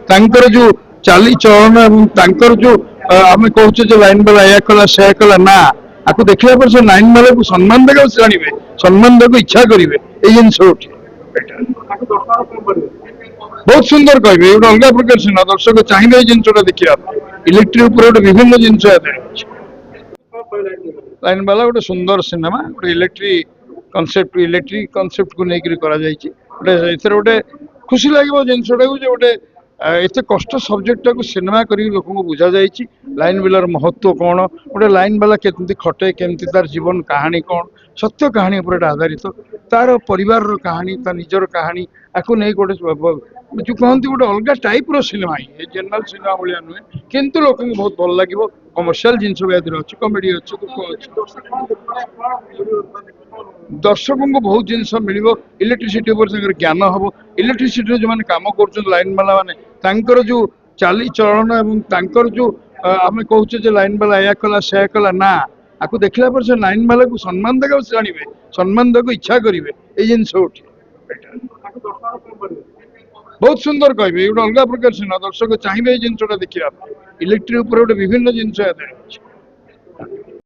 तांकर जो चाली चलन एवं तांकर जो आम कहचे लाइन बाला या कला से कला ना आपको देखला पर से लाइन बाला को सम्मान देगा से जानिबे सम्मान देको इच्छा करिवे ए जिंस उठी बहुत सुंदर कहबे गोटे अलग प्रकार सिनेमा दर्शक चाहिए जिनटा देखा इलेक्ट्रिक ऊपर गोटे विभिन्न जिनस लाइन वाला गोटे सुंदर सिनेमा गोटे इलेक्ट्रिक कनसेप्ट को लेकर गोटे गोटे खुशी लगे जिनटा गोटे एत कष्ट सब्जेक्ट को सिनेमा कर लोक बुझा जाइए लाइन बालार महत्व कौन गोटे लाइन बाला केमती खटे केमती तार जीवन कहानी कौन सत्य कहानी पर आधारित तार परिवार कहानी तार निजर कहानी आपको नहीं गोटे जो कहती गोटे अलग टाइप सिनेमा ही जेनराल सिनेमा भाया नुहे किंतु लोक बहुत भल लगे कमर्शियल जिनस भी अच्छे कमेडी अच्छे दुख अच्छे दर्शक को बहुत जिनस मिल इलेक्ट्रिसिटी ज्ञान हम इलेक्ट्रिसिटी जो मैंने कम कर लाइन बाला माने जो चाली चलन एवं तांकर जो आम कहचे लाइन बाला या कला से कला ना आपको देखला पर से लाइन बाला को सम्मान देगा से जानिबे सम्मान देको इच्छा करिवे ए जिनस उठी बहुत सुंदर कहबे गोटे अलग प्रकार सिनेमा दर्शक चाहिए जिनटा देखा इलेक्ट्रिक ऊपर गोटे विभिन्न जिनस